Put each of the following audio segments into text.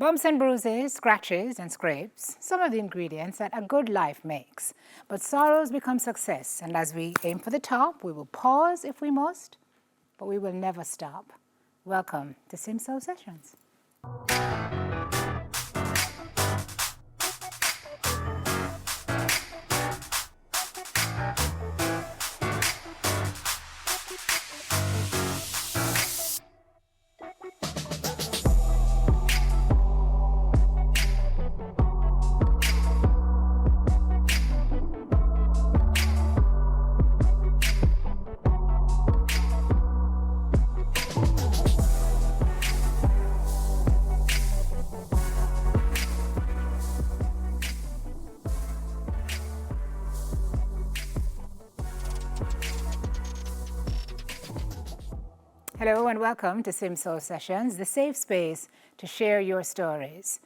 Bumps and bruises, scratches and scrapes, some of the ingredients that a good life makes. But sorrows become success, and as we aim for the top, we will pause if we must, but we will never stop. Welcome to Simso Sessions. Hello and welcome to Simso Sessions, the safe space to share your stories.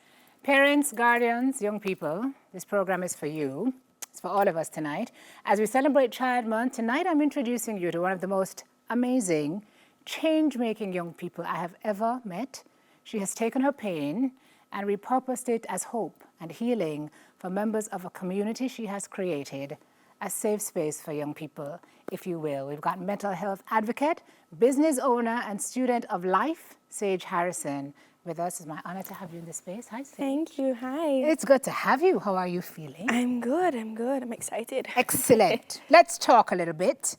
Parents, guardians, young people, this program is for you. It's for all of us tonight. As we celebrate Child Month, tonight I'm introducing you to one of the most amazing, change-making young people I have ever met. She has taken her pain and repurposed it as hope and healing for members of a community she has created, a safe space for young people, if you will. We've got mental health advocate, business owner, and student of life, Sage Harrison, with us. It's my honor to have you in this space. Hi, Sage. Thank you. Hi. It's good to have you. How are you feeling? I'm good. I'm excited. Excellent. Let's talk a little bit.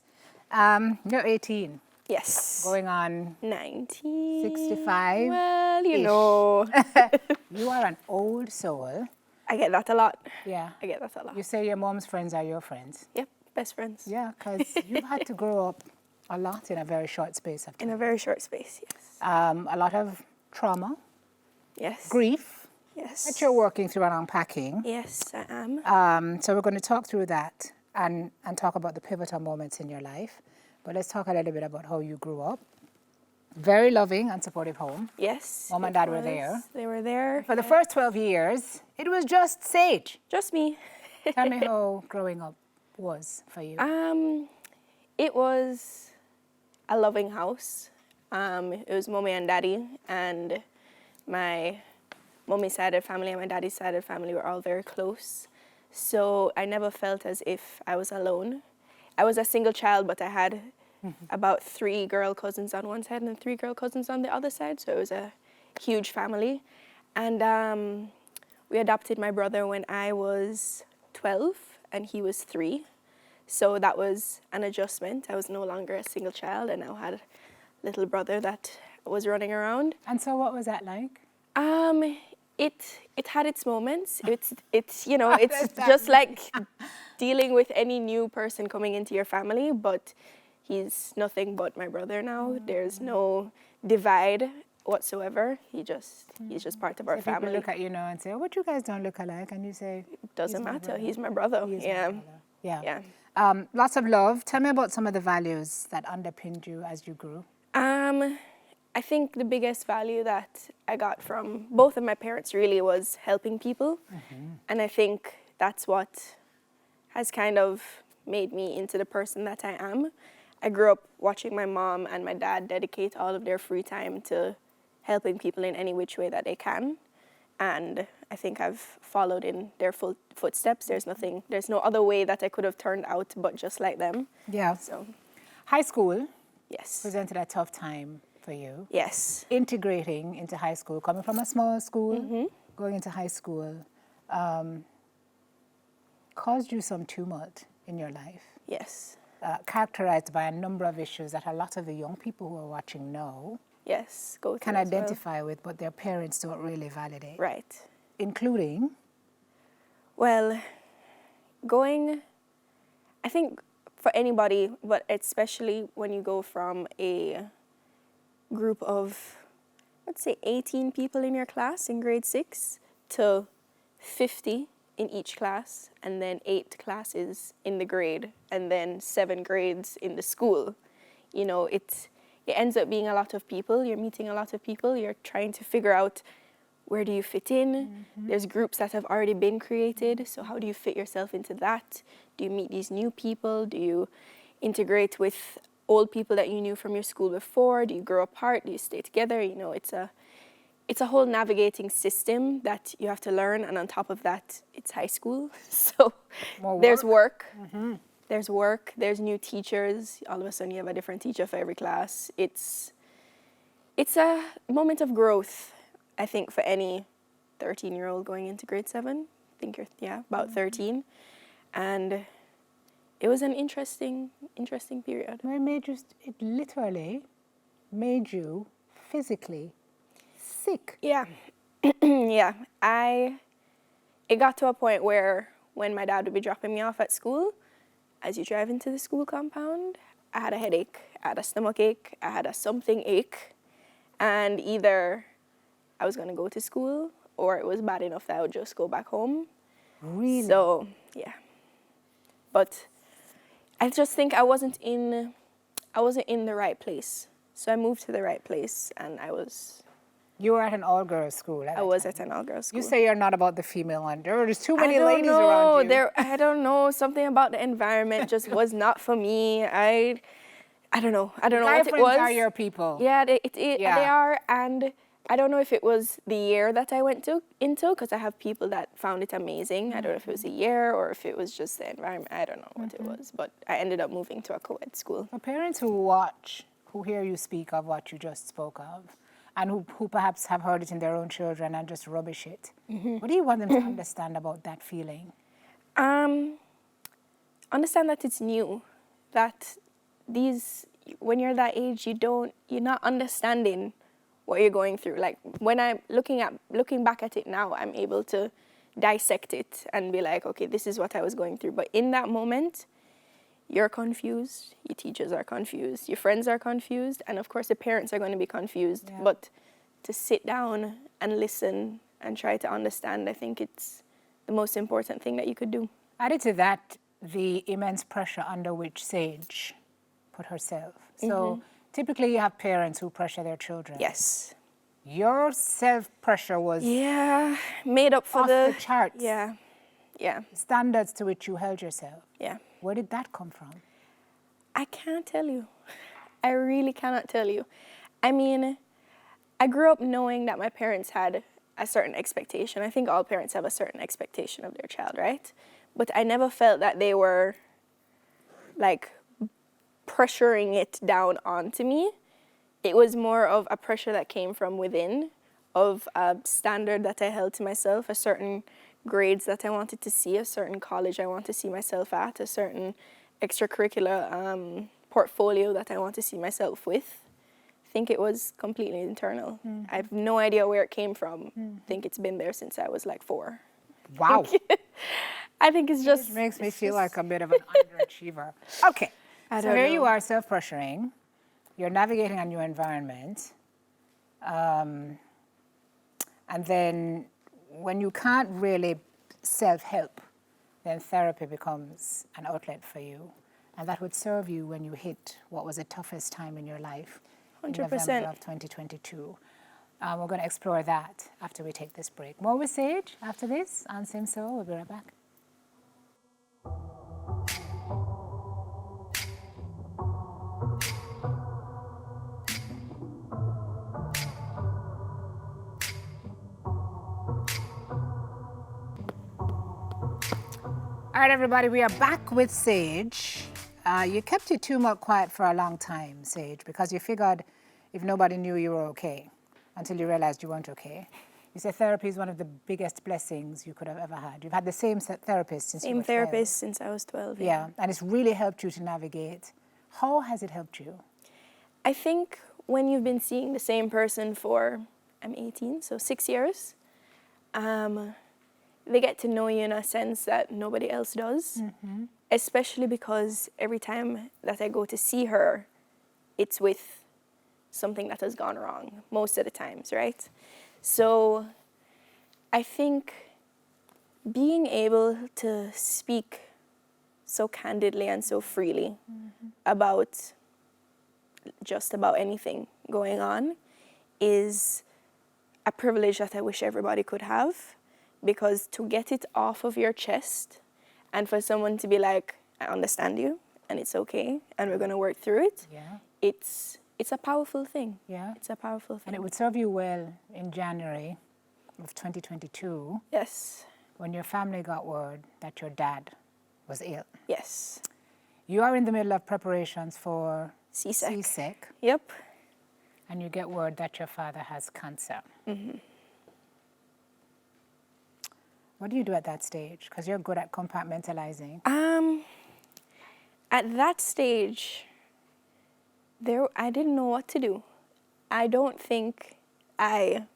You're 18. Yes. Going on 19. 65. Well, you know. You are an old soul. I get that a lot. Yeah. I get that a lot. You say your mom's friends are your friends. Yep. Best friends. Yeah, because you've had to grow up a lot in a very short space of time. In a very short space, yes. A lot of trauma, Yes. grief Yes. that you're working through and unpacking. Yes, I am. So we're going to talk through that and talk about the pivotal moments in your life. But let's talk a little bit about how you grew up. Very loving and supportive home. Yes. Mom and it Dad were was. there. They were there. For the first 12 years, it was just Sage. Just me. Tell me how growing up was for you. It was a loving house. It was mommy and daddy, and my mommy's side of the family and my daddy's side of the family were all very close. So I never felt as if I was alone. I was a single child, but I had about 3 girl cousins on one side and 3 girl cousins on the other side. So it was a huge family. And we adopted my brother when I was 12 and he was 3. So that was an adjustment. I was no longer a single child. I now had a little brother that was running around. And so what was that like? It had its moments. It's you know, it's just like dealing with any new person coming into your family, but he's nothing but my brother now. There's no divide whatsoever. He's just part of our family. People look at you now and say, "Oh, but you guys don't look alike," and you say, Doesn't matter. He's my brother. He is my Yeah. brother. Yeah. Yeah. Lots of love. Tell me about some of the values that underpinned you as you grew. I think the biggest value that I got from both of my parents really was helping people. And I think that's what has kind of made me into the person that I am. I grew up watching my mom and my dad dedicate all of their free time to helping people in any which way that they can. And I think I've followed in their footsteps. There's no other way that I could have turned out but just like them. Yeah. So, High school yes. presented a tough time for you. Yes. Integrating into high school, coming from a small school, going into high school, caused you some tumult in your life. Yes. Characterized by a number of issues that a lot of the young people who are watching know Yes. Go can through as well. identify with, but their parents don't really validate. Right. Including? Well, I think for anybody, but especially when you go from a group of, let's say 18 people in your class in grade 6 to 50 in each class, and then 8 classes in the grade, and then 7 grades in the school. You know, it ends up being a lot of people. You're meeting a lot of people. You're trying to figure out, where do you fit in? There's groups that have already been created, so how do you fit yourself into that? Do you meet these new people? Do you integrate with old people that you knew from your school before? Do you grow apart? Do you stay together? You know, it's a whole navigating system that you have to learn, and on top of that, it's high school. So there's work. There's work, there's new teachers. All of a sudden you have a different teacher for every class. It's a moment of growth, I think, for any 13-year-old going into grade 7. I think you're, about 13. And it was an interesting period. It literally made you physically sick. Yeah. Yeah. It got to a point where when my dad would be dropping me off at school, as you drive into the school compound, I had a headache, I had a stomach ache, I had a something ache, and either I was going to go to school or it was bad enough that I would just go back home. Really? So, yeah. But I just think I wasn't in the right place. So I moved to the right place, and You were at an all-girls school at that I was time. at an all-girls school. You say you're not about the female one. There's too many ladies around you. I don't know. Something about the environment just was not for me. I don't know. I don't know what it was. Guy friends are your people. Yeah, they are. And I don't know if it was the year that I went into, because I have people that found it amazing. I don't know if it was a year or if it was just the environment. I don't know what it was. But I ended up moving to a co-ed school. For parents who hear you speak of what you just spoke of, and who perhaps have heard it in their own children and just rubbish it, what do you want them to understand about that feeling? Understand that it's new, that when you're that age, you're not understanding what you're going through. Like, when I'm looking back at it now, I'm able to dissect it and be like, okay, this is what I was going through. But in that moment, you're confused, your teachers are confused, your friends are confused, and of course the parents are going to be confused. Yeah. But to sit down and listen and try to understand, I think it's the most important thing that you could do. Added to that, the immense pressure under which Sage put herself. So typically you have parents who pressure their children. Yes. Your self-pressure was made up for off the charts. Yeah. Standards to which you held yourself. Yeah. Where did that come from? I can't tell you. I really cannot tell you. I mean, I grew up knowing that my parents had a certain expectation. I think all parents have a certain expectation of their child, right? But I never felt that they were, like, pressuring it down onto me. It was more of a pressure that came from within, of a standard that I held to myself, a certain grades that I wanted to see, a certain college I want to see myself at, a certain extracurricular portfolio that I want to see myself with. I think it was completely internal. I have no idea where it came from. I think it's been there since I was like 4. Wow. I think it's just... It makes me feel like a bit of an underachiever. Okay. So here you are self-pressuring. You're navigating a new environment. And then when you can't really self-help, then therapy becomes an outlet for you. And that would serve you when you hit what was the toughest time in your life, 100%. in November of 2022. We're going to explore that after we take this break. More with Sage after this on Simso. We'll be right back. All right, everybody, we are back with Sage. You kept your tune up quiet for a long time, Sage, because you figured if nobody knew you were okay until you realized you weren't okay. You said therapy is one of the biggest blessings you could have ever had. You've had the same therapist since you were 12. Same therapist since I was 12. Yeah, and it's really helped you to navigate. How has it helped you? I think when you've been seeing the same person for, I'm 18, so 6 years, they get to know you in a sense that nobody else does, especially because every time that I go to see her, it's with something that has gone wrong, most of the times, right? So I think being able to speak so candidly and so freely about just about anything going on is a privilege that I wish everybody could have. Because to get it off of your chest and for someone to be like, I understand you and it's okay and we're going to work through it, it's it's a powerful thing. Yeah. It's a powerful thing. And it would serve you well in January of 2022 Yes. when your family got word that your dad was ill. Yes. You are in the middle of preparations for CSEC. CSEC, Yep. and you get word that your father has cancer. What do you do at that stage? Because you're good at compartmentalizing. At that stage, I didn't know what to do. I don't think I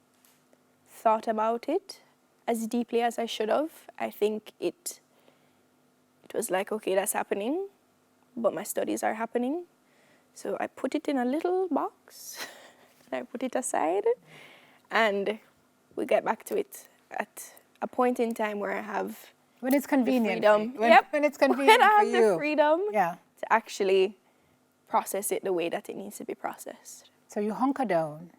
thought about it as deeply as I should have. I think it was like, okay, that's happening, but my studies are happening. So I put it in a little box, and I put it aside, and we get back to it at a point in time where I have When it's convenient. the freedom. For you. When it's convenient when I for have you. the freedom Yeah. to actually process it the way that it needs to be processed. So you hunker down,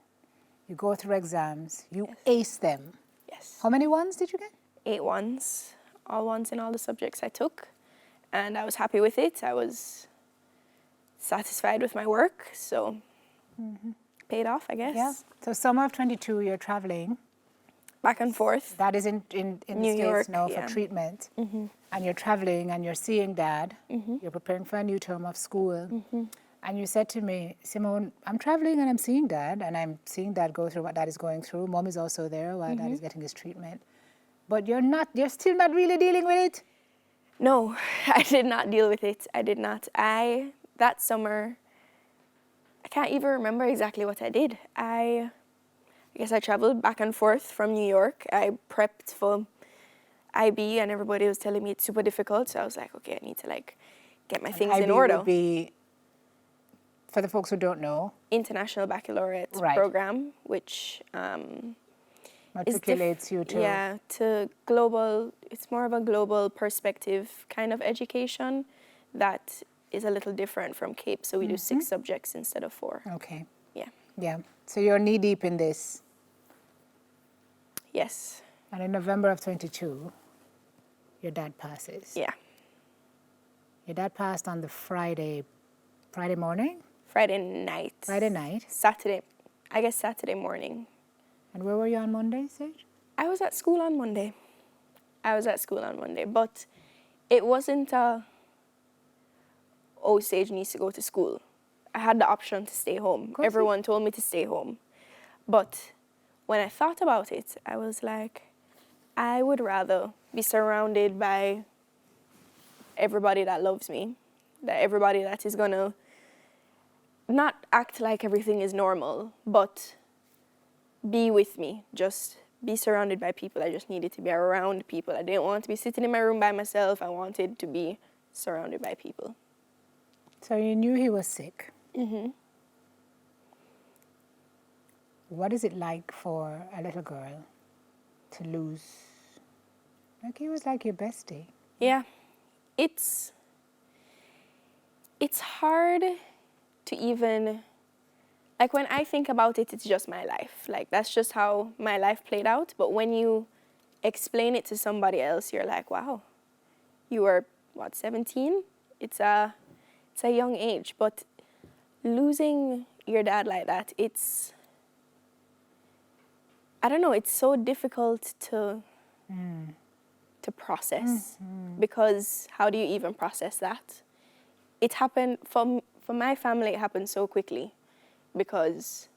you go through exams, you Yes. ace them. Yes. How many ones did you get? 8 ones, all ones in all the subjects I took, and I was happy with it. I was satisfied with my work, so paid off, I guess. Yeah. So summer of 22, you're traveling. Back and forth. That is in the New States York, now yeah. for treatment. And you're traveling and you're seeing dad. You're preparing for a new term of school. And you said to me, Simone, I'm traveling and I'm seeing dad, and I'm seeing dad go through what dad is going through. Mom is also there while dad is getting his treatment. But you're still not really dealing with it? No, I did not deal with it. I did not. That summer, I can't even remember exactly what I did. I guess I traveled back and forth from New York. I prepped for IB, and everybody was telling me it's super difficult. So I was like, okay, I need to get my things IB in order. would be, for the folks who don't know, International Baccalaureate Right. program, which matriculates you to... to global. It's more of a global perspective kind of education that is a little different from CAPE. So we do 6 subjects instead of 4. Okay. Yeah. Yeah. So you're knee deep in this. Yes. And in November of 22, your dad passes. Yeah. Your dad passed on the Friday morning? Friday night. Friday night. Saturday. I guess Saturday morning. And where were you on Monday, Sage? I was at school on Monday. But it wasn't Sage needs to go to school. I had the option to stay home. Everyone told me to stay home. But when I thought about it, I was like, I would rather be surrounded by everybody that loves me, that everybody that is gonna not act like everything is normal, but be with me, just be surrounded by people. I just needed to be around people. I didn't want to be sitting in my room by myself. I wanted to be surrounded by people. So you knew he was sick. What is it like for a little girl to lose? Like, he was like your bestie. Yeah, it's hard to even, like, when I think about it, it's just my life. Like, that's just how my life played out. But when you explain it to somebody else, you're like, wow, you were, 17? It's a young age. But losing your dad like that, I don't know, it's so difficult to process, because how do you even process that? It happened, for my family, it happened so quickly, because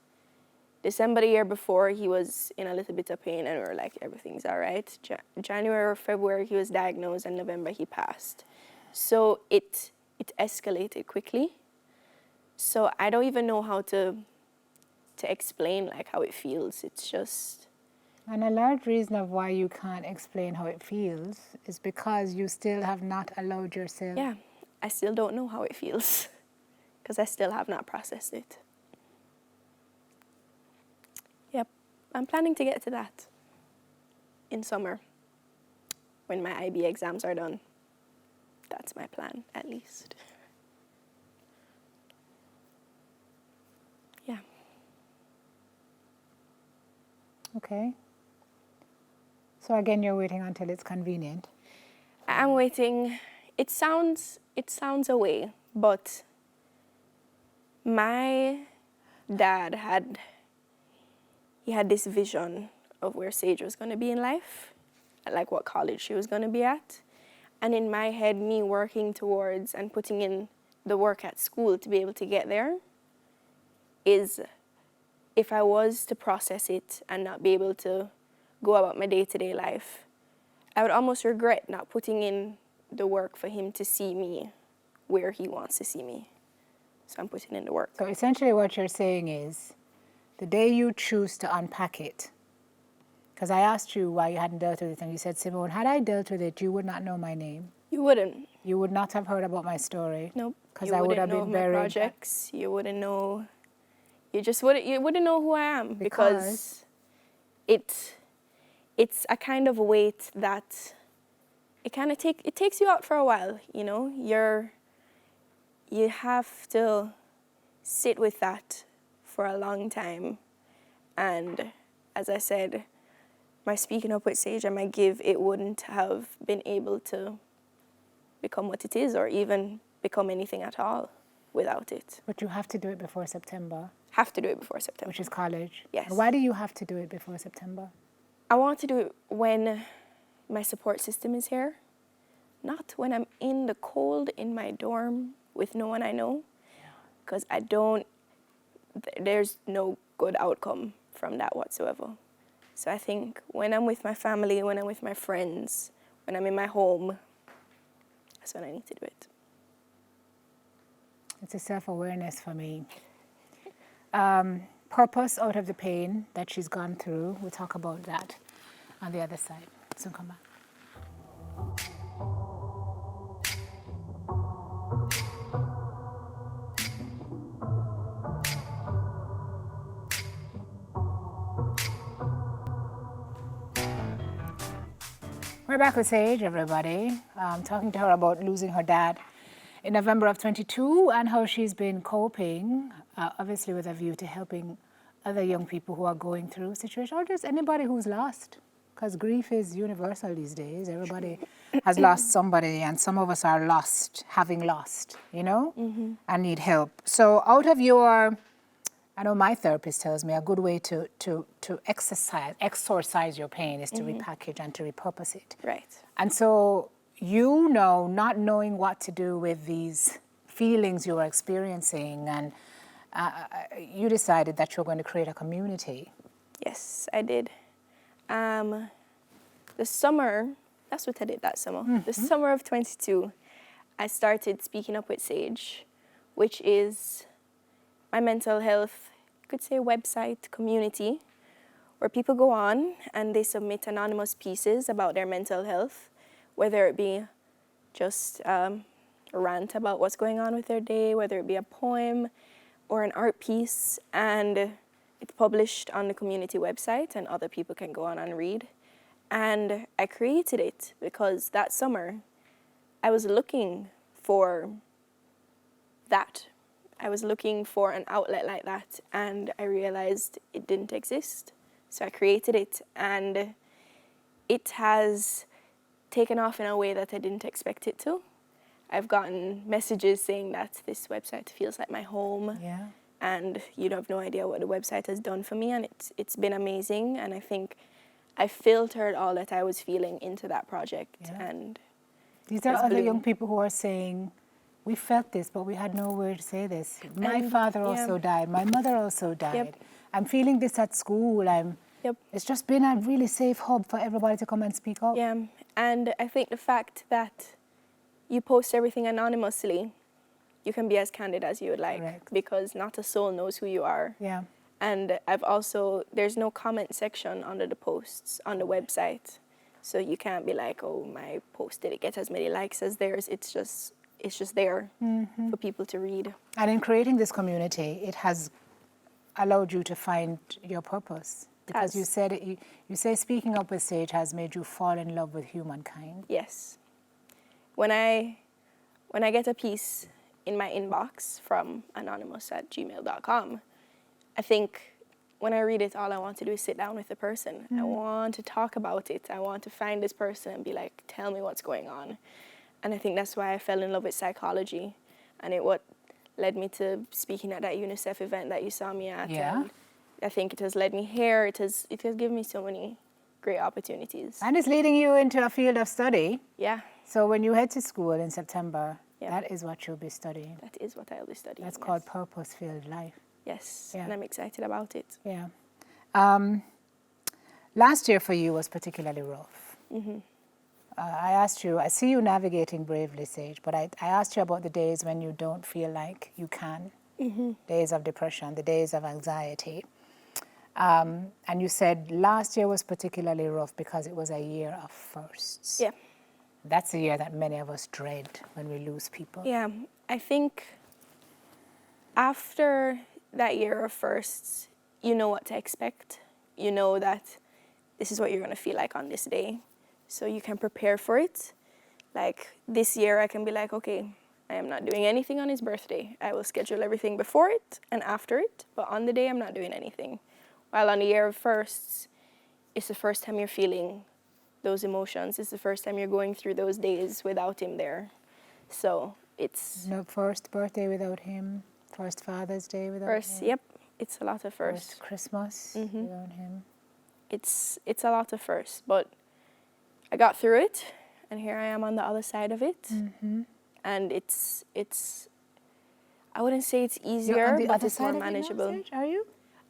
December the year before, he was in a little bit of pain, and we were like, everything's all right. January or February, he was diagnosed, and November, he passed. So it escalated quickly. So I don't even know how to explain, like, how it feels. It's just... And a large reason of why you can't explain how it feels is because you still have not allowed yourself... Yeah, I still don't know how it feels, because I still have not processed it. Yep, I'm planning to get to that in summer, when my IB exams are done. That's my plan, at least. Yeah. Okay. So again, you're waiting until it's convenient. I'm waiting. It sounds away, but my Dad had this vision of where Sage was going to be in life, like what college she was going to be at. And in my head, me working towards and putting in the work at school to be able to get there is, if I was to process it and not be able to go about my day-to-day life, I would almost regret not putting in the work for him to see me where he wants to see me. So I'm putting in the work. So essentially what you're saying is, the day you choose to unpack it, because I asked you why you hadn't dealt with it, and you said, Simone, had I dealt with it, you would not know my name. You wouldn't. You would not have heard about my story. Nope. Because I would have been my buried. projects. You wouldn't know. You wouldn't know who I am because it's a kind of weight that it takes you out for a while. You know, you have to sit with that for a long time, and as I said, my speaking up with Sage and my give, it wouldn't have been able to become what it is or even become anything at all without it. But you have to do it before September. Have to do it before September. Which is college. Yes. Why do you have to do it before September? I want to do it when my support system is here, not when I'm in the cold in my dorm with no one I know, because there's no good outcome from that whatsoever. So I think when I'm with my family, when I'm with my friends, when I'm in my home, that's when I need to do it. It's a self-awareness for me. Purpose out of the pain that she's gone through. We'll talk about that on the other side. Soon come back. We're back with Sage, everybody. Talking to her about losing her dad in November of 22 and how she's been coping, obviously with a view to helping other young people who are going through a situation, or just anybody who's lost, because grief is universal these days. Everybody has lost somebody, and some of us are lost, having lost, you know, and need help. So out of your, I know my therapist tells me a good way to exorcise your pain is to repackage and to repurpose it. Right. And so you know, not knowing what to do with these feelings you were experiencing, and you decided that you're going to create a community. Yes, I did. The summer, that's what I did that summer. The summer of 22, I started Speaking Up with Sage, which is my mental health, you could say, website community, where people go on and they submit anonymous pieces about their mental health, whether it be just a rant about what's going on with their day, whether it be a poem or an art piece, and it's published on the community website and other people can go on and read. And I created it because that summer I was looking for that. I was looking for an outlet like that, and I realized it didn't exist. So I created it, and it has taken off in a way that I didn't expect it to. I've gotten messages saying that this website feels like my home. Yeah. And you have no idea what the website has done for me, and it's been amazing. And I think I filtered all that I was feeling into that project. Yeah. And these are other young people who are saying, we felt this, but we had nowhere to say this. My father also died. My mother also died. Yep. I'm feeling this at school. It's just been a really safe hub for everybody to come and speak up. Yeah, and I think the fact that you post everything anonymously, you can be as candid as you would like. Correct. Because not a soul knows who you are. Yeah. And there's no comment section under the posts on the website. So you can't be like, oh, my post didn't get as many likes as theirs. It's just there for people to read. And in creating this community, it has allowed you to find your purpose. Because you say Speaking Up with Sage has made you fall in love with humankind. Yes. When I get a piece in my inbox from anonymous@gmail.com, I think when I read it, all I want to do is sit down with the person. I want to talk about it. I want to find this person and be like, tell me what's going on. And I think that's why I fell in love with psychology. And it what led me to speaking at that UNICEF event that you saw me at. Yeah. And I think it has led me here. It has given me so many great opportunities. And it's leading you into a field of study. Yeah, So when you head to school in September, Yeah. that is what you'll be studying. that is what I'll be studying. That's yes. called purpose-filled life. Yes, Yeah. and I'm excited about it. Yeah. Last year for you was particularly rough. I asked you, I see you navigating bravely, Sage, but I asked you about the days when you don't feel like you can, days of depression, the days of anxiety. And you said last year was particularly rough because it was a year of firsts. Yeah. That's a year that many of us dread when we lose people. Yeah, I think after that year of firsts, you know what to expect. You know that this is what you're going to feel like on this day. So you can prepare for it. Like this year, I can be like, okay, I am not doing anything on his birthday. I will schedule everything before it and after it. But on the day, I'm not doing anything. While on the year of firsts, it's the first time you're feeling those emotions. It's the first time you're going through those days without him there. So it's... No first birthday without him, first Father's Day without First, him. yep, it's a lot of firsts. First Christmas without him. It's a lot of firsts, but I got through it, and here I am on the other side of it. And it's I wouldn't say it's You're easier, on the but other it's side more of it now, manageable. Sage, are you?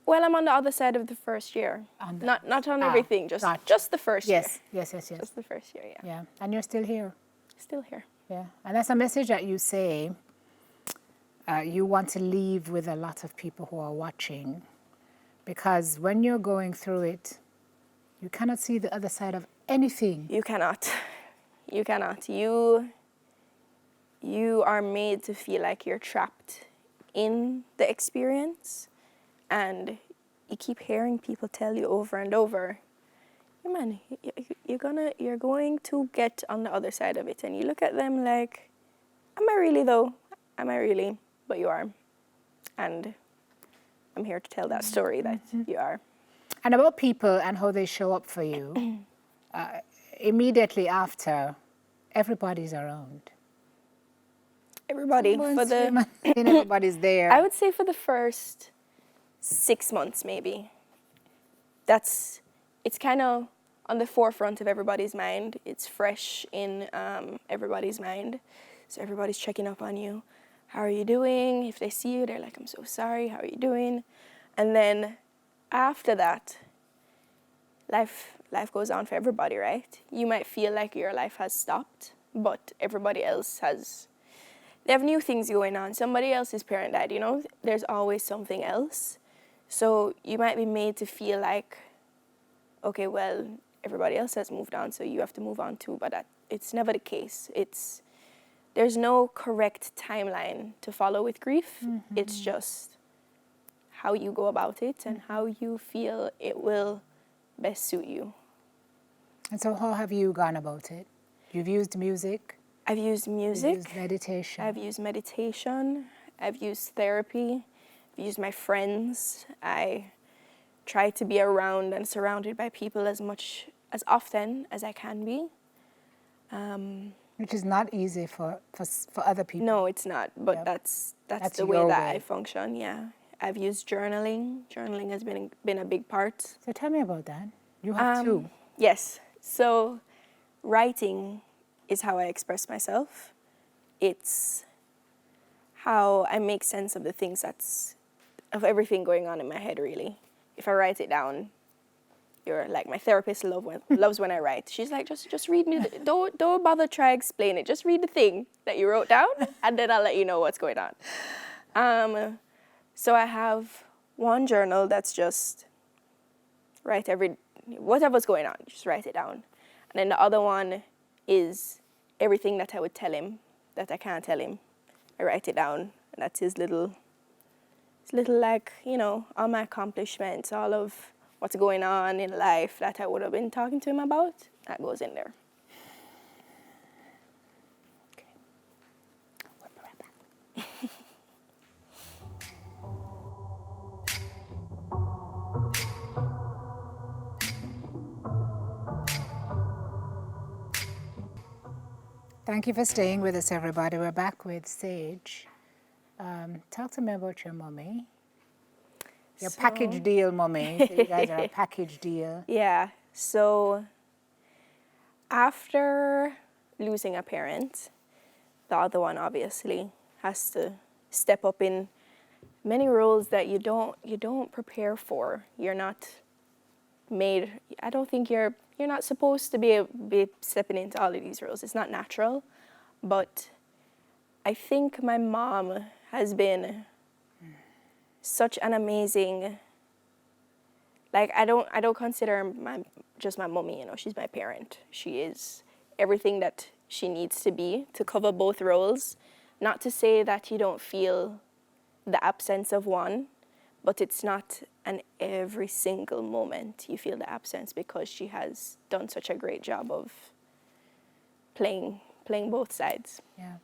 Well, I'm on the other side of the first year. On the- Not on everything, just the first year. Yes. Just the first year, yeah. Yeah, and you're still here. Still here. Yeah, and that's a message that you say you want to leave with a lot of people who are watching, because when you're going through it, you cannot see the other side of anything. You cannot. You cannot. You are made to feel like you're trapped in the experience, and you keep hearing people tell you over and over, hey man, you're going to get on the other side of it. And you look at them like, am I really though? Am I really? But you are. And I'm here to tell that story that you are. And about people and how they show up for you, immediately after, everybody's around. Everybody, for the... everybody's there. I would say for the first 6 months, maybe. It's kind of on the forefront of everybody's mind. It's fresh in everybody's mind. So everybody's checking up on you. How are you doing? If they see you, they're like, I'm so sorry. How are you doing? And then after that, life goes on for everybody, right? You might feel like your life has stopped, but everybody else has... They have new things going on. Somebody else's parent died, you know? There's always something else. So you might be made to feel like, okay, well, everybody else has moved on, so you have to move on too. But it's never the case. There's no correct timeline to follow with grief. It's just how you go about it and how you feel it will best suit you. And so how have you gone about it? You've used music. I've used music. You've used meditation. I've used meditation. I've used therapy. I've used my friends. I try to be around and surrounded by people as often as I can be. Which is not easy for other people. No, it's not. But Yep. that's That's the way your that way. I function. Yeah, I've used journaling. Journaling has been a big part. So tell me about that. You have two. Yes. So writing is how I express myself. It's how I make sense of the things of everything going on in my head, really. If I write it down, you're like, my therapist loves when I write. She's like, just read me. Don't bother try explain it. Just read the thing that you wrote down, and then I'll let you know what's going on. So I have one journal that's just write whatever's going on, just write it down. And then the other one is everything that I would tell him that I can't tell him. I write it down, and that's his little like, you know, all my accomplishments, all of what's going on in life that I would have been talking to him about, that goes in there. Okay. We'll be right back. Thank you for staying with us, everybody. We're back with Sage. Talk to me about your mommy. Your So- package deal mommy. So you guys are a package deal. Yeah. So after losing a parent, the other one obviously has to step up in many roles that you don't prepare for. You're not made. I don't think you're not supposed to be stepping into all of these roles. It's not natural. But I think my mom has been such an amazing. Like I don't consider just my mommy. You know, she's my parent. She is everything that she needs to be to cover both roles. Not to say that you don't feel the absence of one, but it's not an every single moment you feel the absence, because she has done such a great job of playing both sides. Yeah.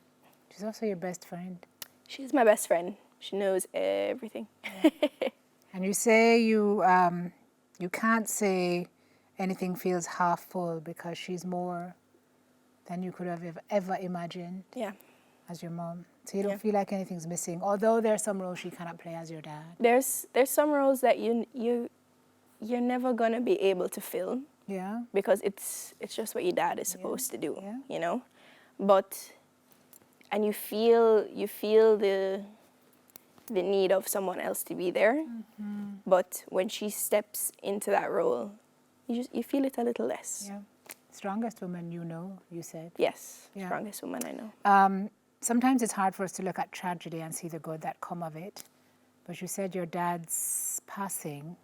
She's also your best friend. She's my best friend. She knows everything. And you say you can't say anything feels half full because she's more than you could have ever imagined Yeah. as your mom. So you don't Yeah. feel like anything's missing, although there are some roles she cannot play as your dad. There's some roles that you're never gonna be able to fill, Yeah. because it's just what your dad is supposed to do. Yeah. You know, but and you feel the need of someone else to be there. Mm-hmm. But when she steps into that role, you feel it a little less. Yeah. Strongest woman you know, you said. Yes, Yeah. strongest woman I know. Sometimes it's hard for us to look at tragedy and see the good that come of it. But you said your dad's passing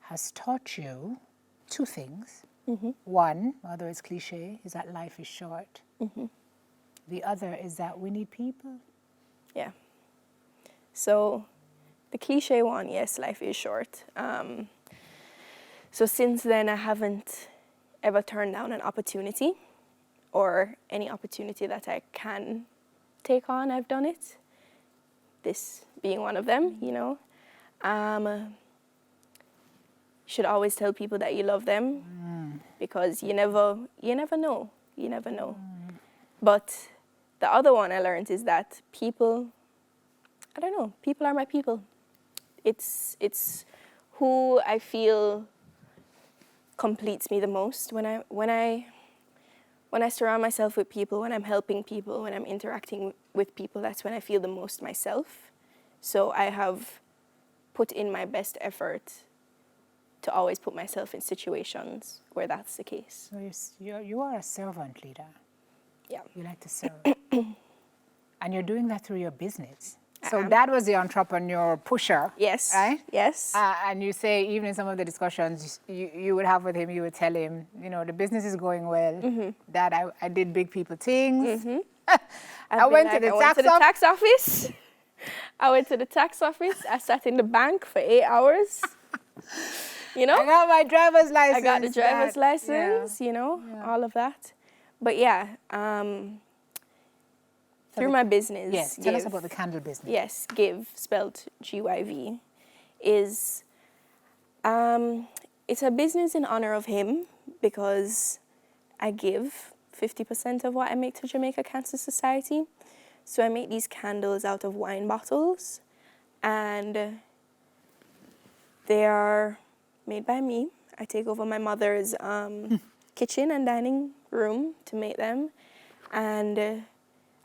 has taught you two things. Mm-hmm. One, although it's cliche, is that life is short. Mm-hmm. The other is that we need people. Yeah. So the cliche one, yes, life is short. So since then, I haven't ever turned down an opportunity, or any opportunity that I can take on, I've done it. This being one of them, you know. You should always tell people that you love them, because you never know. You never know. But the other one I learned is that people, I don't know, people are my people. It's who I feel completes me the most. When I surround myself with people, when I'm helping people, when I'm interacting with people, that's when I feel the most myself. So I have put in my best effort to always put myself in situations where that's the case. So you are a servant leader. Yeah. You like to serve. And you're doing that through your business. So am. that was the entrepreneur pusher. Yes. Right? Yes. And you say, even in some of the discussions you would have with him, you would tell him, you know, the business is going well. Mm-hmm. Dad, I did big people things. Mm-hmm. I went to the tax office. I went to the tax office. I sat in the bank for 8 hours. You know? I got my driver's license. I got the driver's Dad. license, you know, all of that. But yeah, through my business. Yes, tell us about the candle business. Yes, Give, spelled GYV, is it's a business in honor of him, because I give 50% of what I make to Jamaica Cancer Society. So I make these candles out of wine bottles, and they are made by me. I take over my mother's kitchen and dining room to make them, and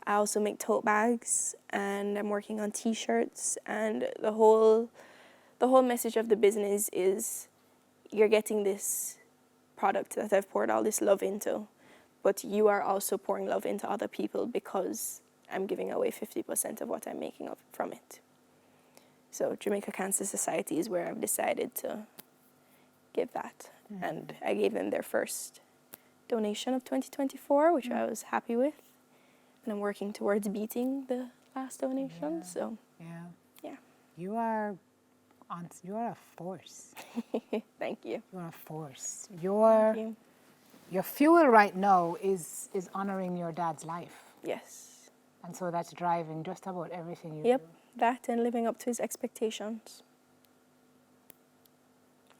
I also make tote bags, and I'm working on T-shirts, and the whole message of the business is you're getting this product that I've poured all this love into, but you are also pouring love into other people, because I'm giving away 50% of what I'm making from it. So Jamaica Cancer Society is where I've decided to give that. Mm-hmm. And I gave them their first donation of 2024, which I was happy with. And I'm working towards beating the last donation. Yeah. So yeah. You are a force. Thank you. You are a force. Thank you. Your fuel right now is honoring your dad's life. Yes. And so that's driving just about everything you Yep, do. that and living up to his expectations.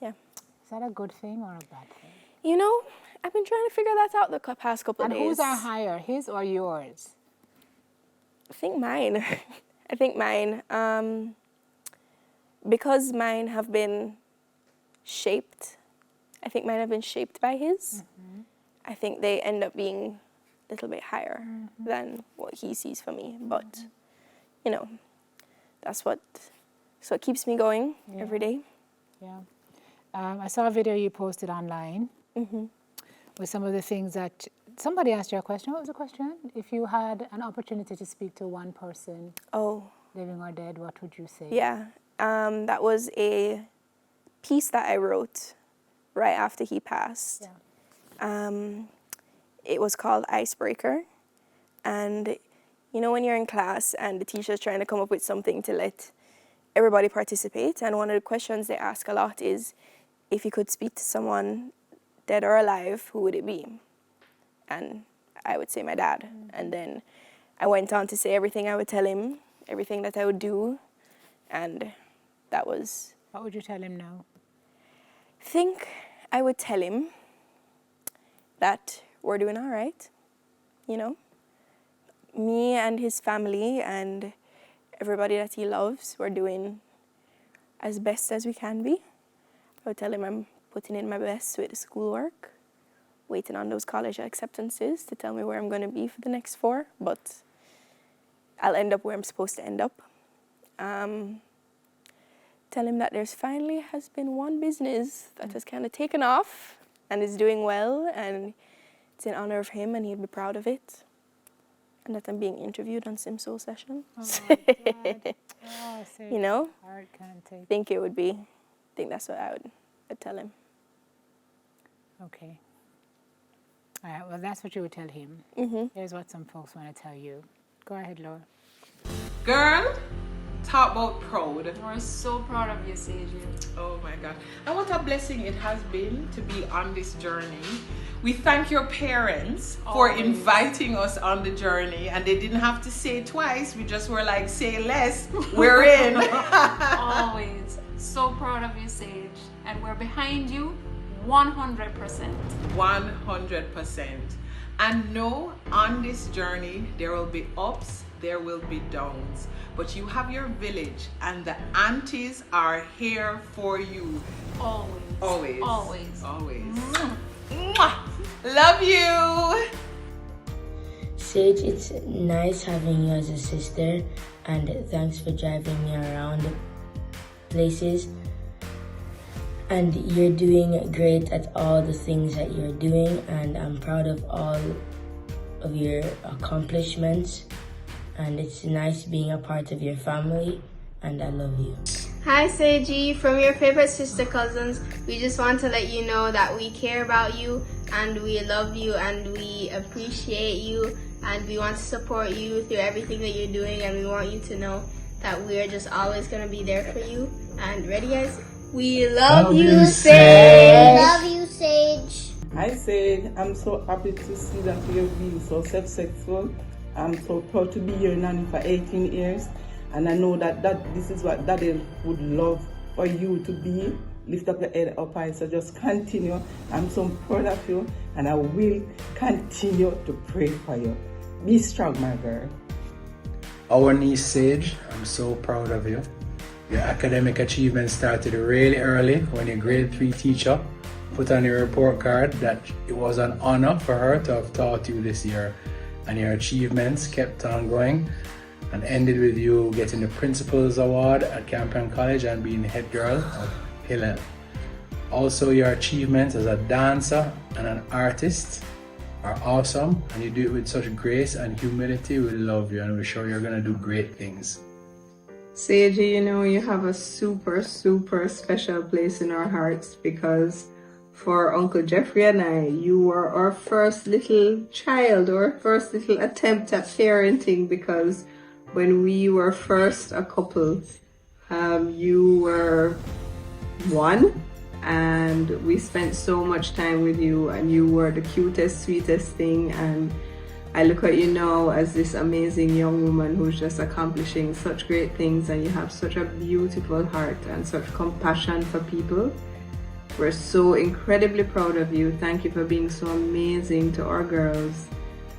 Yeah. Is that a good thing or a bad thing? You know, I've been trying to figure that out the past couple of days. And whose are higher, his or yours? I think mine. I think mine, because mine have been shaped, I think mine have been shaped by his. I think they end up being a little bit higher than what he sees for me. But, you know, that's what keeps me going every day. Yeah. I saw a video you posted online with some of the things that somebody asked you a question. What was the question? If you had an opportunity to speak to one person, living or dead, what would you say? Yeah. That was a piece that I wrote right after he passed. Yeah. It was called Icebreaker. And you know when you're in class and the teacher's trying to come up with something to let everybody participate, and one of the questions they ask a lot is, if you could speak to someone dead or alive, who would it be? And I would say my dad. And then I went on to say everything I would tell him, everything that I would do, and that was... What would you tell him now? I think I would tell him that we're doing all right, you know? Me and his family and everybody that he loves, we're doing as best as we can be. I would tell him I'm putting in my best with the schoolwork, waiting on those college acceptances to tell me where I'm going to be for the next 4, but I'll end up where I'm supposed to end up. Tell him that there's finally has been one business that has kind of taken off and is doing well, and it's in honor of him and he'd be proud of it. And that I'm being interviewed on SimSoul sessions. Oh, God. Oh, you know? Heart can't take. I think that's what I'd tell him. Okay. All right, well, that's what you would tell him. Here's what some folks want to tell you. Go ahead, Laura. Girl, talk about proud. We're so proud of you, Seiji. Oh my God. And what a blessing it has been to be on this journey. We thank your parents for inviting us on the journey, and they didn't have to say it twice. We just were like, say less, we're in. Always. So proud of you, Sage. And we're behind you 100%. 100%. And know, on this journey, there will be ups, there will be downs. But you have your village, and the aunties are here for you. Always. Always. Always. Always. Mwah. Love you. Sage, it's nice having you as a sister, and thanks for driving me around places. And you're doing great at all the things that you're doing, and I'm proud of all of your accomplishments. And it's nice being a part of your family, and I love you. Hi Seiji, from your favorite sister cousins, we just want to let you know that we care about you and we love you and we appreciate you and we want to support you through everything that you're doing, and we want you to know that we're just always going to be there for you. And ready guys? We love you, Sage! Love you, Sage! Hi Sage, I'm so happy to see that you've been so successful. I'm so proud to be your nanny for 18 years. And I know that this is what Daddy would love for you to be. Lift up your head up high, so just continue. I'm so proud of you, and I will continue to pray for you. Be strong, my girl. Our niece Sage, I'm so proud of you. Your academic achievements started really early when your grade 3 teacher put on your report card that it was an honor for her to have taught you this year. And your achievements kept on going and ended with you getting the Principal's Award at Campion College and being head girl of Hillel. Also, your achievements as a dancer and an artist are awesome, and you do it with such grace and humility. We love you, and we're sure you're going to do great things. Seiji, you know, you have a super special place in our hearts, because for Uncle Jeffrey and I, you were our first little child, or first little attempt at parenting, because when we were first a couple, you were 1, and we spent so much time with you, and you were the cutest, sweetest thing. And I look at you now as this amazing young woman who's just accomplishing such great things, and you have such a beautiful heart and such compassion for people. We're so incredibly proud of you. Thank you for being so amazing to our girls.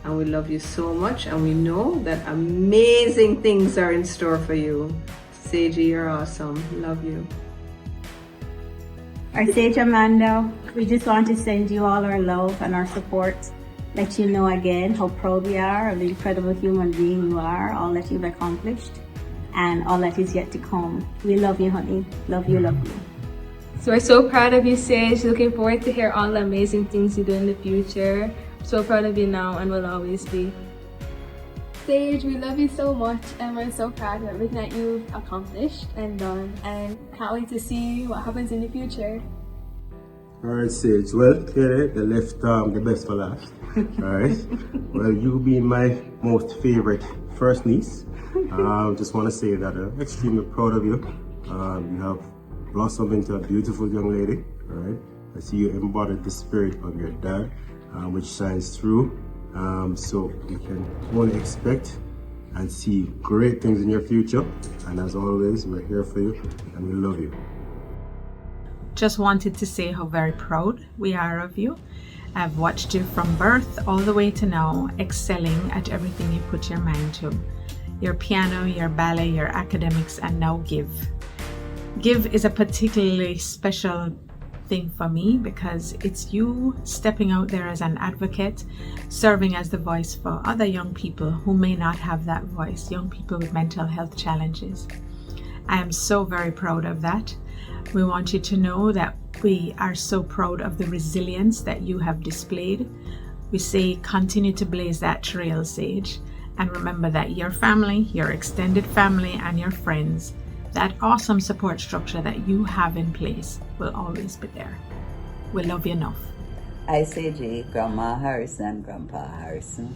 and we love you so much, and we know that amazing things are in store for you. Seiji, you're awesome. Love you. Our Sage Amanda, we just want to send you all our love and our support. Let you know again how proud we are of the incredible human being you are, all that you've accomplished, and all that is yet to come. We love you, honey. Love you, love you. So we're so proud of you, Sage. Looking forward to hear all the amazing things you do in the future. So proud of you now and will always be. Sage, we love you so much, and we're so proud of everything that you've accomplished and done, and can't wait to see what happens in the future. Alright, Sage. Well, clearly they left the best for last. Alright. Well, you being my most favorite first niece, just want to say that I'm extremely proud of you. You have blossomed into a beautiful young lady. Alright. I see you embodied the spirit of your dad, which shines through. So you can only expect and see great things in your future. And as always, we're here for you and we love you. Just wanted to say how very proud we are of you. I've watched you from birth all the way to now, excelling at everything you put your mind to. Your piano, your ballet, your academics, and now Give. Give is a particularly special thing for me because it's you stepping out there as an advocate, serving as the voice for other young people who may not have that voice, young people with mental health challenges. I am so very proud of that. We want you to know that we are so proud of the resilience that you have displayed. We say continue to blaze that trail, Sage, and remember that your family, your extended family, and your friends, that awesome support structure that you have in place will always be there. We love you enough. I, Seiji, Grandma Harrison and Grandpa Harrison,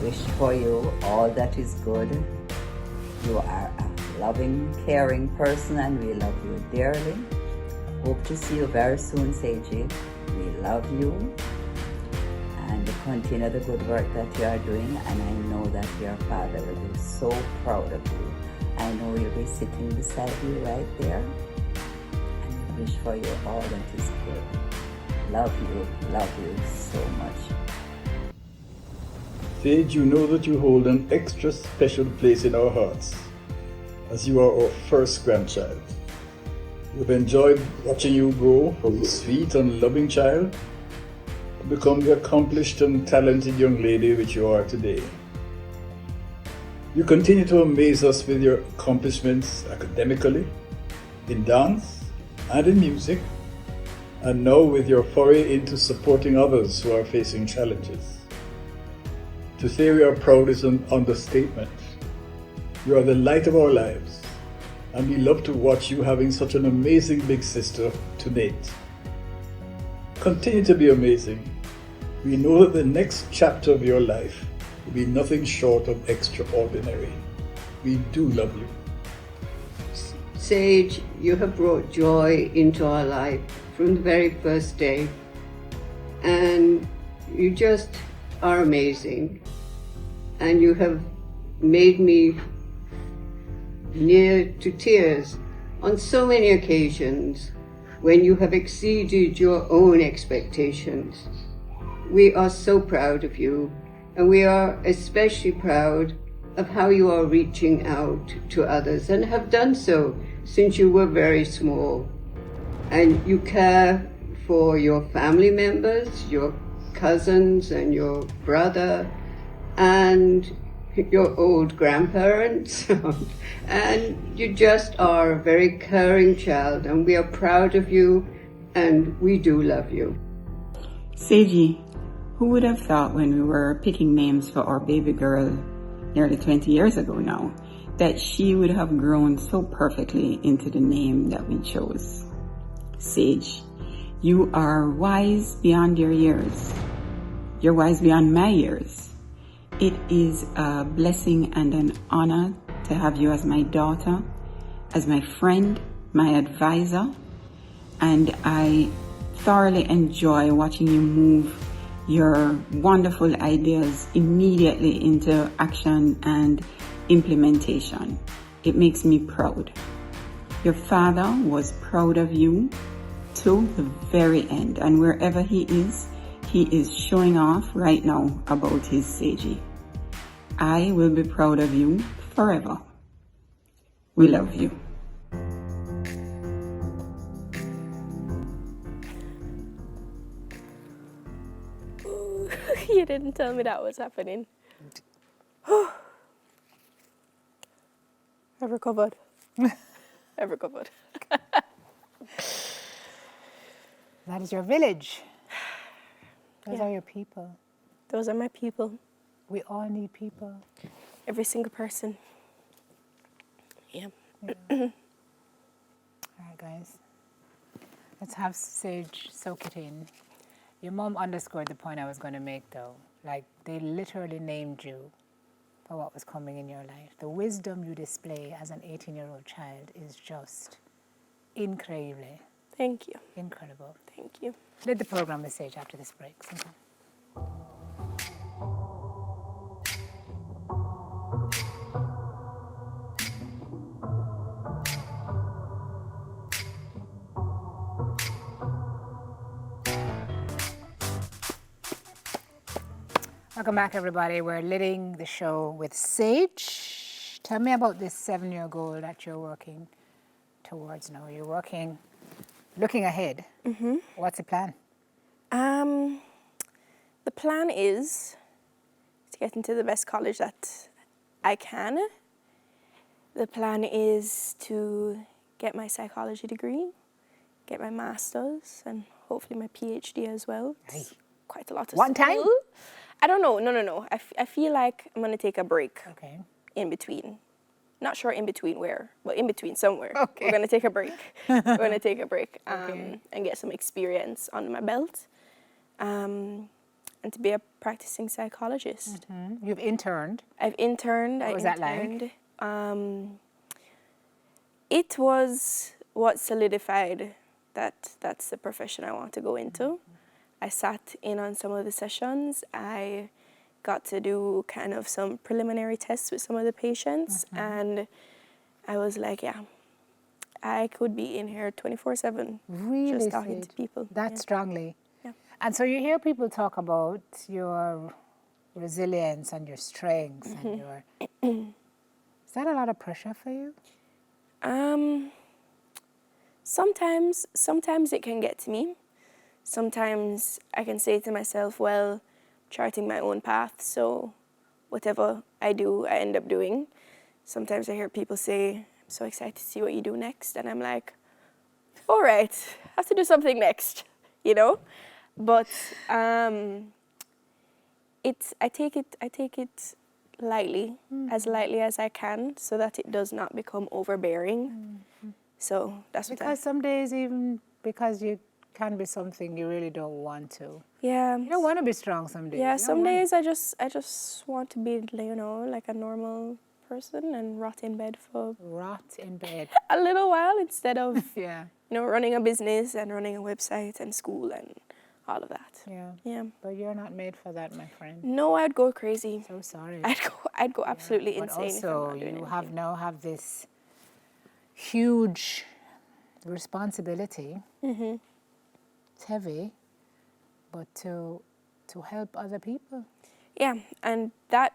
wish for you all that is good. You are a loving, caring person and we love you dearly. Hope to see you very soon, Seiji. We love you and continue the good work that you are doing, and I know that your father will be so proud of you. I know he'll be sitting beside you right there, and I wish for you all that is good. Love you so much. Sage, you know that you hold an extra special place in our hearts, as you are our first grandchild. We've enjoyed watching you grow from a sweet and loving child to become the accomplished and talented young lady which you are today. You continue to amaze us with your accomplishments academically, in dance, and in music, and now with your foray into supporting others who are facing challenges. To say we are proud is an understatement. You are the light of our lives, and we love to watch you having such an amazing big sister to Nate. Continue to be amazing. We know that the next chapter of your life will be nothing short of extraordinary. We do love you. Sage, you have brought joy into our life from the very first day, and you just are amazing, and you have made me near to tears on so many occasions when you have exceeded your own expectations. We are so proud of you, and we are especially proud of how you are reaching out to others and have done so since you were very small. And you care for your family members, your cousins and your brother and your old grandparents. And you just are a very caring child, and we are proud of you and we do love you. Seiji, who would have thought when we were picking names for our baby girl nearly 20 years ago now, that she would have grown so perfectly into the name that we chose? Sage, you are wise beyond your years. You're wise beyond my years. It is a blessing and an honor to have you as my daughter, as my friend, my advisor, and I thoroughly enjoy watching you move your wonderful ideas immediately into action and implementation. It makes me proud. Your father was proud of you to the very end, and wherever he is, he is showing off right now about his Seiji. I will be proud of you forever. We love you. You didn't tell me that was happening. I've recovered. I've recovered. That is your village. Those are your people. Those are my people. We all need people. Every single person. Yeah. All right, guys. Let's have Sage soak it in. Your mom underscored the point I was going to make, though. Like, they literally named you for what was coming in your life. The wisdom you display as an 18-year-old child is just incredible. Thank you. Incredible. Thank you. Lead the program with Sage after this break. Simple. Welcome back, everybody. We're leading the show with Sage. Tell me about this 7-year goal that you're working towards now. You're looking ahead. Mm-hmm. What's the plan? The plan is to get into the best college that I can. The plan is to get my psychology degree, get my master's, and hopefully my PhD as well. Hey. Quite a lot of One school. time? I don't know. No. I feel like I'm going to take a break. Okay. In between. Not sure in between where, but in between somewhere. Okay. We're going to take a break. We're going to take a break and get some experience under my belt. And to be a practicing psychologist. Mm-hmm. You've interned. I've interned. What was that like? It was what solidified that that's the profession I want to go into. I sat in on some of the sessions. I got to do kind of some preliminary tests with some of the patients. And I was like, yeah, I could be in here 24/7. Really, just talking Sage? to people. That strongly. Yeah. And so you hear people talk about your resilience and your strengths and your... Is that a lot of pressure for you? Sometimes it can get to me. Sometimes I can say to myself, well, charting my own path, so whatever I do, I end up doing. Sometimes I hear people say, I'm so excited to see what you do next. And I'm like, all right, I have to do something next, you know? But I take it lightly, as lightly as I can, so that it does not become overbearing. So that's what Because some days, even because you can be something you really don't want to. Yeah. You don't want to be strong some days. Yeah, You don't some want- days I just want to be, you know, like a normal person and rot in bed for a little while instead of yeah, you know, running a business and running a website and school and all of that. Yeah. Yeah. But you're not made for that, my friend. No, I'd go crazy. So sorry. I'd go absolutely But insane if I'm also, not doing you anything. now have this huge responsibility. Mm-hmm. It's heavy, but to help other people. Yeah, and that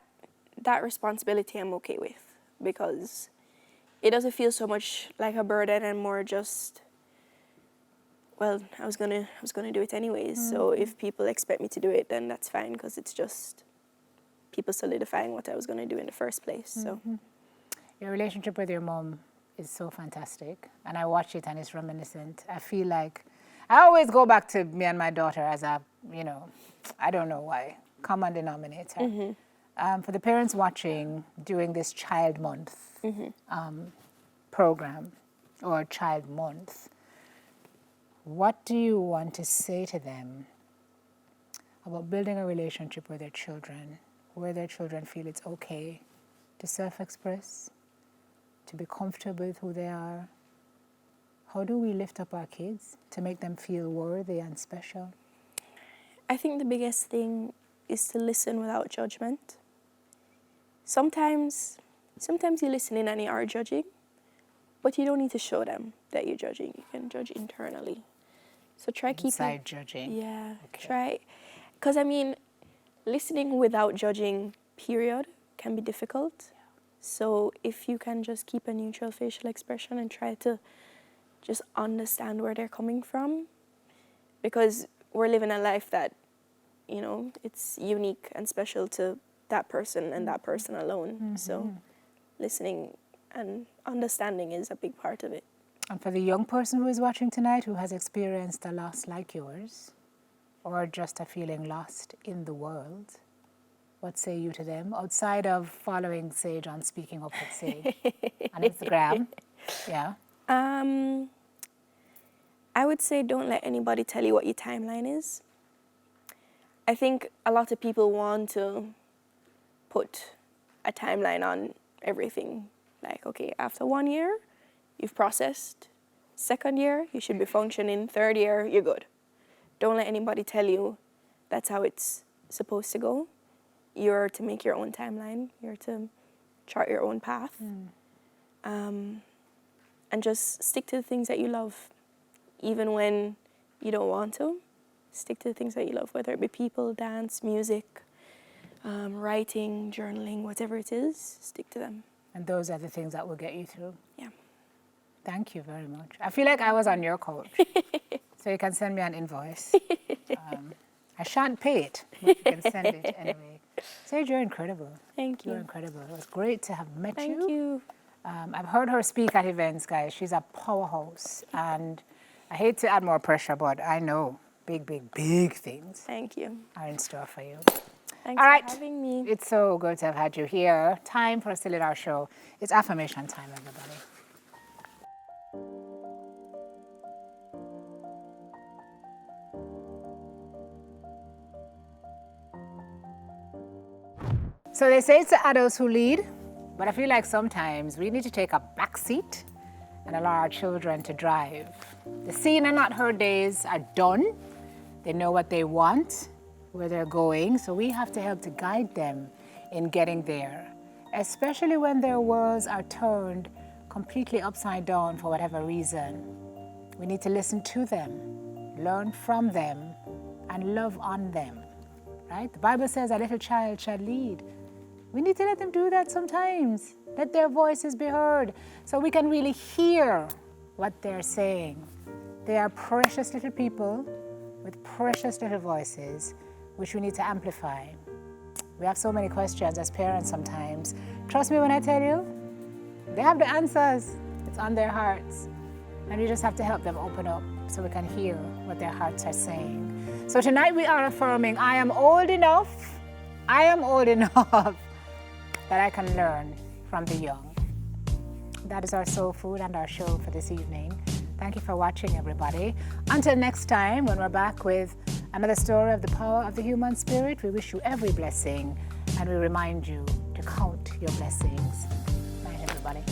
responsibility I'm okay with, because it doesn't feel so much like a burden and more just, well, I was gonna do it anyways. So if people expect me to do it, then that's fine, because it's just people solidifying what I was gonna do in the first place. So Your relationship with your mom is so fantastic, and I watch it and it's reminiscent. I feel like I always go back to me and my daughter as a, you know, I don't know why, common denominator. For the parents watching during this Child Month program or Child Month, what do you want to say to them about building a relationship with their children, where their children feel it's okay to self-express, to be comfortable with who they are? How do we lift up our kids to make them feel worthy and special? I think the biggest thing is to listen without judgment. Sometimes you listen in and you are judging, but you don't need to show them that you're judging. You can judge internally. So try keeping... Inside judging. Yeah. Okay. Because, I mean, listening without judging, period, can be difficult. So if you can just keep a neutral facial expression and try to just understand where they're coming from, because we're living a life that, you know, it's unique and special to that person and that person alone. So listening and understanding is a big part of it. And for the young person who is watching tonight who has experienced a loss like yours, or just a feeling lost in the world, what say you to them outside of following Sage on Speaking Up with Sage on Instagram? Yeah. I would say don't let anybody tell you what your timeline is. I think a lot of people want to put a timeline on everything. Like, okay, after 1 year, you've processed. 2nd year, you should be functioning. 3rd year, you're good. Don't let anybody tell you that's how it's supposed to go. You're to make your own timeline. You're to chart your own path. And just stick to the things that you love. Even when you don't want to, stick to the things that you love, whether it be people, dance, music, writing, journaling, whatever it is, stick to them. And those are the things that will get you through. Yeah. Thank you very much. I feel like I was on your couch. So you can send me an invoice. I shan't pay it, but you can send it anyway. Sage, you're incredible. Thank you. You're incredible. It was great to have met you. Thank you. I've heard her speak at events, guys. She's a powerhouse. And I hate to add more pressure, but I know big, big, big things. Thank you. Are in store for you. Thanks All right. for having me. It's so good to have had you here. Time for us to lead our show. It's affirmation time, everybody. So they say it's the adults who lead, but I feel like sometimes we need to take a back seat and allow our children to drive. The seen and not heard days are done. They know what they want, where they're going, so we have to help to guide them in getting there, especially when their worlds are turned completely upside down for whatever reason. We need to listen to them, learn from them, and love on them, right? The Bible says a little child shall lead. We need to let them do that sometimes. Let their voices be heard so we can really hear what they're saying. They are precious little people with precious little voices, which we need to amplify. We have so many questions as parents sometimes. Trust me when I tell you, they have the answers. It's on their hearts. And we just have to help them open up so we can hear what their hearts are saying. So tonight we are affirming, I am old enough that I can learn from the young. That is our soul food and our show for this evening. Thank you for watching, everybody. Until next time, when we're back with another story of the power of the human spirit, we wish you every blessing and we remind you to count your blessings. Night, everybody.